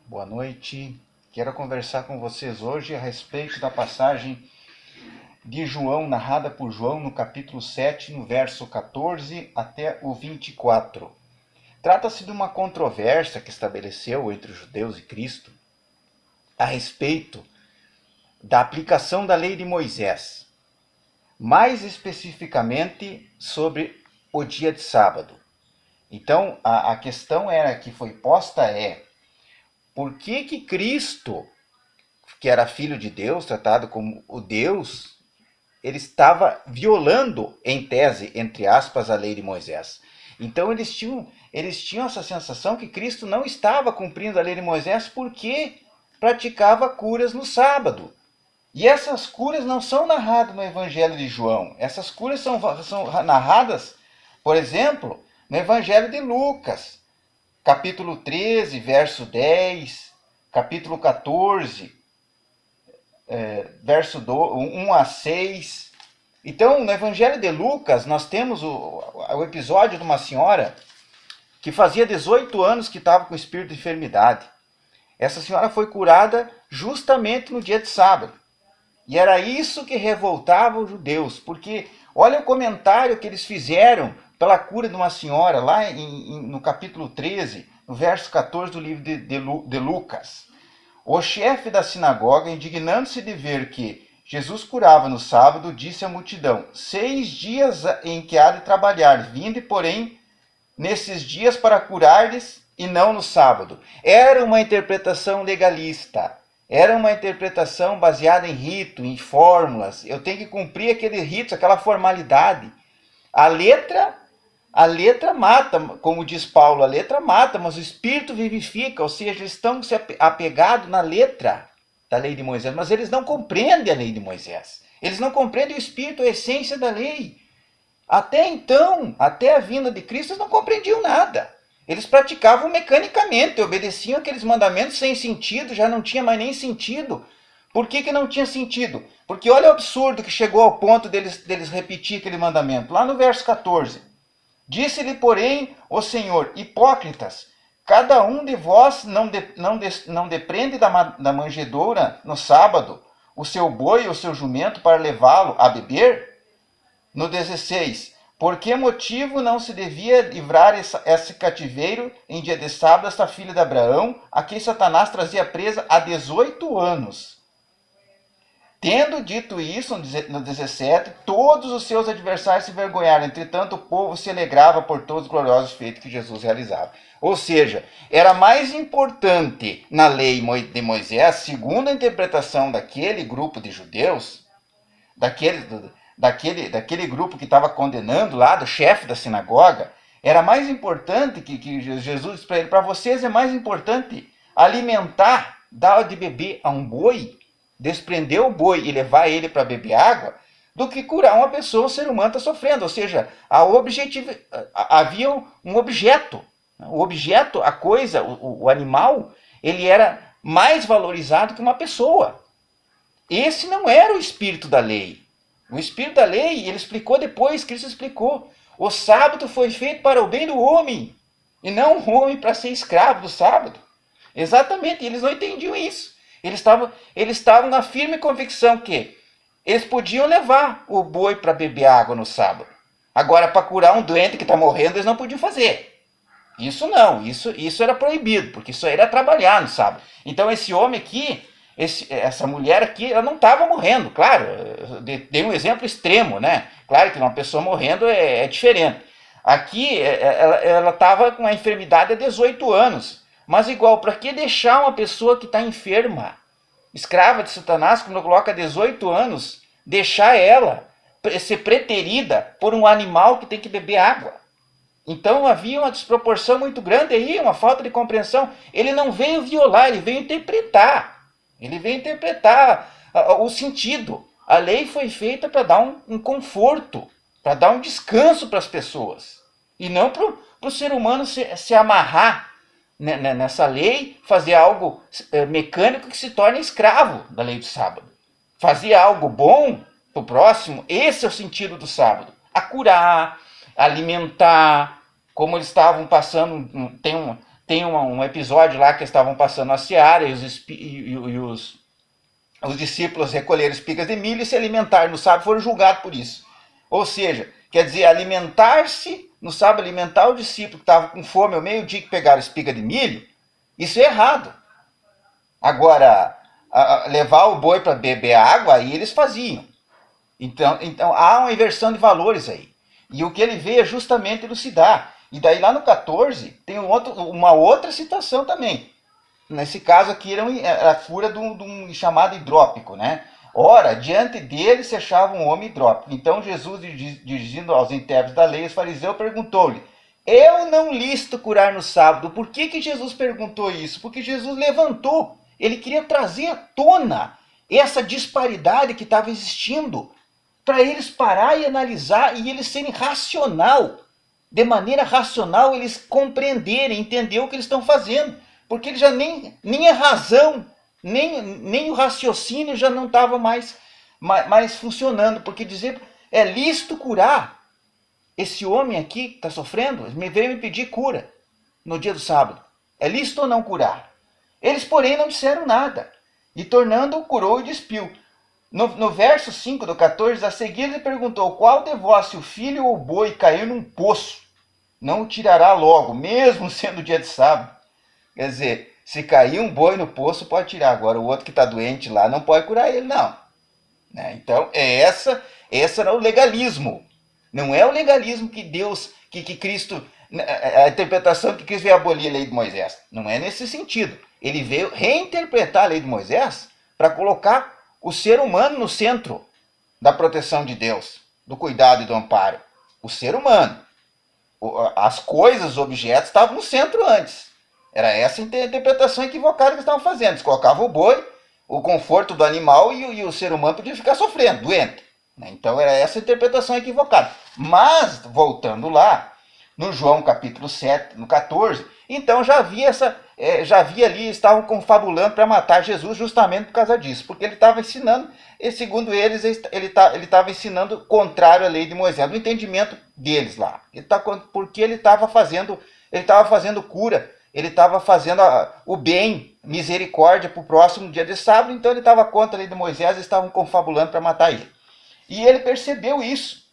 Boa noite. Quero conversar com vocês hoje a respeito da passagem de João, narrada por João no capítulo 7, no verso 14 até o 24. Trata-se de uma controvérsia que estabeleceu entre os judeus e Cristo a respeito da aplicação da lei de Moisés, mais especificamente sobre o dia de sábado. Então, a questão que foi posta por que Cristo, que era filho de Deus, tratado como o Deus, ele estava violando, em tese, entre aspas, a lei de Moisés. Então eles tinham essa sensação que Cristo não estava cumprindo a lei de Moisés porque praticava curas no sábado. E essas curas não são narradas no Evangelho de João. Essas curas são narradas, por exemplo, no Evangelho de Lucas, capítulo 13, verso 10, capítulo 14, verso 1 a 6. Então, no Evangelho de Lucas, nós temos o episódio de uma senhora que fazia 18 anos que estava com espírito de enfermidade. Essa senhora foi curada justamente no dia de sábado. E era isso que revoltava os judeus, porque olha o comentário que eles fizeram pela cura de uma senhora, lá no capítulo 13, no verso 14 do livro de Lucas. O chefe da sinagoga, indignando-se de ver que Jesus curava no sábado, disse à multidão: 6 dias em que há de trabalhar, vinde, porém, nesses dias para curar-lhes e não no sábado. Era uma interpretação legalista. Era uma interpretação baseada em rito, em fórmulas. Eu tenho que cumprir aquele rito, aquela formalidade. A letra mata, como diz Paulo, a letra mata, mas o espírito vivifica, ou seja, eles estão se apegados na letra da lei de Moisés, mas eles não compreendem a lei de Moisés. Eles não compreendem o espírito, a essência da lei. Até então, até a vinda de Cristo, eles não compreendiam nada. Eles praticavam mecanicamente, obedeciam aqueles mandamentos sem sentido, já não tinha mais nem sentido. Por que não tinha sentido? Porque olha o absurdo que chegou ao ponto deles repetir aquele mandamento. Lá no verso 14. Disse-lhe, porém, o Senhor: hipócritas, cada um de vós não deprende da manjedoura no sábado o seu boi ou o seu jumento para levá-lo a beber? No 16. Por que motivo não se devia livrar esse cativeiro em dia de sábado esta filha de Abraão, a quem Satanás trazia presa há 18 anos? Tendo dito isso, no 17, todos os seus adversários se envergonharam. Entretanto, o povo se alegrava por todos os gloriosos feitos que Jesus realizava. Ou seja, era mais importante na lei de Moisés, segundo a interpretação daquele grupo de judeus, daquele grupo que estava condenando lá, do chefe da sinagoga, era mais importante que Jesus disse para ele: para vocês é mais importante alimentar, dar de beber a um boi, desprender o boi e levar ele para beber água, do que curar uma pessoa, um ser humano está sofrendo. Ou seja, havia um objeto. O objeto, a coisa, o animal, ele era mais valorizado que uma pessoa. Esse não era o espírito da lei. O espírito da lei, ele explicou depois, Cristo explicou. O sábado foi feito para o bem do homem, e não o homem para ser escravo do sábado. Exatamente, eles não entendiam isso. Eles estavam na firme convicção que eles podiam levar o boi para beber água no sábado. Agora, para curar um doente que está morrendo, eles não podiam fazer. Isso não, isso era proibido, porque isso aí era trabalhar no sábado. Então esse homem aqui, essa mulher aqui, ela não estava morrendo, claro, dei um exemplo extremo, né? Claro que uma pessoa morrendo é diferente. Aqui, ela estava com a enfermidade há 18 anos. Mas igual, para que deixar uma pessoa que está enferma, escrava de Satanás, quando coloca 18 anos, deixar ela ser preterida por um animal que tem que beber água? Então havia uma desproporção muito grande aí, uma falta de compreensão. Ele não veio violar, ele veio interpretar. Ele veio interpretar o sentido. A lei foi feita para dar um conforto, para dar um descanso para as pessoas. E não para o ser humano se amarrar nessa lei, fazer algo mecânico que se torne escravo da lei do sábado. Fazer algo bom para o próximo, esse é o sentido do sábado. A curar, alimentar, como eles estavam passando, tem um episódio lá que eles estavam passando a seara e os discípulos recolheram espigas de milho e se alimentaram no sábado, foram julgados por isso. Ou seja, quer dizer, alimentar-se no sábado, alimentar o discípulo que estava com fome ao meio-dia que pegaram espiga de milho, isso é errado. Agora, levar o boi para beber água, aí eles faziam. Então há uma inversão de valores aí. E o que ele veio é justamente elucidar. E daí lá no 14 tem uma outra situação também. Nesse caso aqui era a cura de um chamado hidrópico, né? Ora, diante dele se achava um homem hidrópico. Então Jesus, dirigindo aos intérpretes da lei, os fariseus, perguntou-lhe: eu não listo curar no sábado. Por que Jesus perguntou isso? Porque Jesus levantou. Ele queria trazer à tona essa disparidade que estava existindo, para eles parar e analisar e eles serem racional. De maneira racional, eles compreenderem, entender o que eles estão fazendo. Porque ele já nem a razão, nem o raciocínio já não estava mais funcionando. Porque dizer, é lícito curar. Esse homem aqui que está sofrendo, veio me pedir cura no dia do sábado. É lícito ou não curar? Eles, porém, não disseram nada. E tornando-o, curou e despiu. No verso 5 do 14, a seguir ele perguntou: qual de vós, se o filho ou o boi cair num poço, não o tirará logo, mesmo sendo dia de sábado? Quer dizer, se cair um boi no poço, pode tirar. Agora, o outro que está doente lá, não pode curar ele, não. Então, essa era o legalismo. Não é o legalismo que Deus, que Cristo, a interpretação que Cristo veio abolir a lei de Moisés. Não é nesse sentido. Ele veio reinterpretar a lei de Moisés para colocar o ser humano no centro da proteção de Deus, do cuidado e do amparo. O ser humano. As coisas, os objetos estavam no centro antes. Era essa a interpretação equivocada que eles estavam fazendo. Eles colocavam o boi, o conforto do animal e o ser humano podia ficar sofrendo, doente. Então era essa a interpretação equivocada. Mas, voltando lá, no João capítulo 7, no 14, então já havia ali, estavam confabulando para matar Jesus justamente por causa disso, porque ele estava ensinando, e segundo eles, ele estava ensinando contrário à lei de Moisés, no entendimento deles lá. Porque ele estava fazendo cura, ele estava fazendo o bem, misericórdia para o próximo dia de sábado, então ele estava contra a lei de Moisés e estavam confabulando para matar ele. E ele percebeu isso.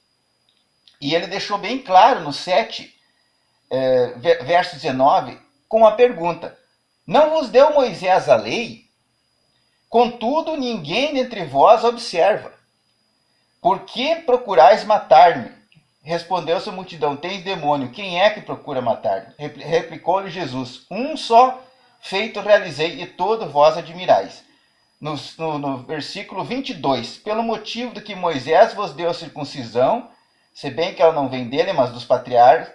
E ele deixou bem claro no 7, verso 19, com a pergunta: não vos deu Moisés a lei? Contudo, ninguém dentre vós observa. Por que procurais matar-me? Respondeu-se a multidão: tens demônio, quem é que procura matar-me? Replicou-lhe Jesus: um só feito realizei, e todos vós admirais. No versículo 22, pelo motivo de que Moisés vos deu a circuncisão, se bem que ela não vem dele, mas dos patriarcas,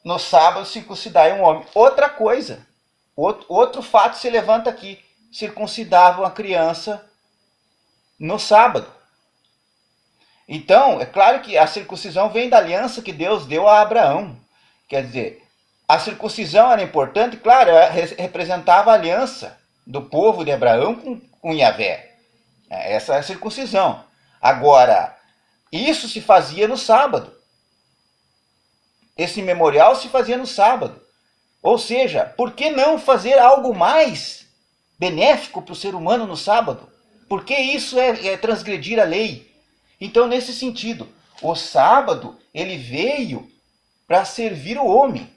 no sábado circuncidai um homem. Outra coisa, outro fato se levanta aqui: circuncidavam a criança no sábado. Então, é claro que a circuncisão vem da aliança que Deus deu a Abraão. Quer dizer, a circuncisão era importante, claro, representava a aliança do povo de Abraão com Yahvé. Essa é a circuncisão. Agora, isso se fazia no sábado. Esse memorial se fazia no sábado. Ou seja, por que não fazer algo mais benéfico para o ser humano no sábado? Porque isso é transgredir a lei. Então, nesse sentido, o sábado ele veio para servir o homem.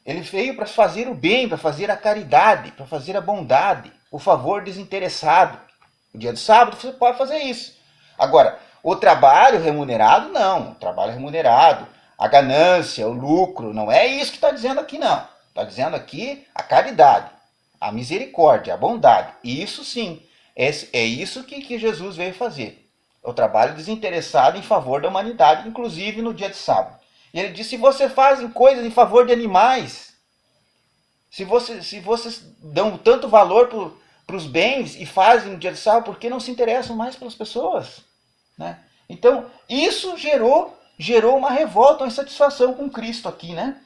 Ele veio para fazer o bem, para fazer a caridade, para fazer a bondade, o favor desinteressado. O dia de sábado você pode fazer isso. Agora, o trabalho remunerado, não. O trabalho remunerado, a ganância, o lucro, não é isso que está dizendo aqui, não. Está dizendo aqui a caridade, a misericórdia, a bondade. Isso sim, é isso que Jesus veio fazer. O trabalho desinteressado em favor da humanidade, inclusive no dia de sábado. E ele disse: se vocês fazem coisas em favor de animais, se vocês dão tanto valor para os bens e fazem no dia de sábado, por que não se interessam mais pelas pessoas? Né? Então, isso gerou uma revolta, uma insatisfação com Cristo aqui, né?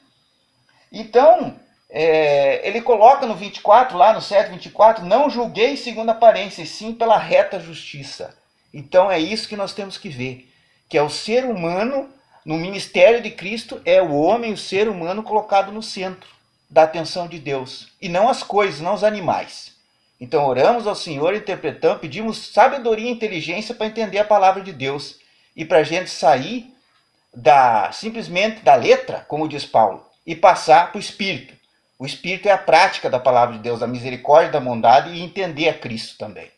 Então, ele coloca no 24, lá no 7:24, não julguei segundo a aparência, e sim pela reta justiça. Então é isso que nós temos que ver, que é o ser humano, no ministério de Cristo, é o homem, o ser humano colocado no centro. da atenção de Deus, e não as coisas, não os animais. Então oramos ao Senhor, interpretamos, pedimos sabedoria e inteligência para entender a palavra de Deus, e para a gente sair simplesmente da letra, como diz Paulo, e passar para o Espírito. O Espírito é a prática da palavra de Deus, da misericórdia, da bondade, e entender a Cristo também.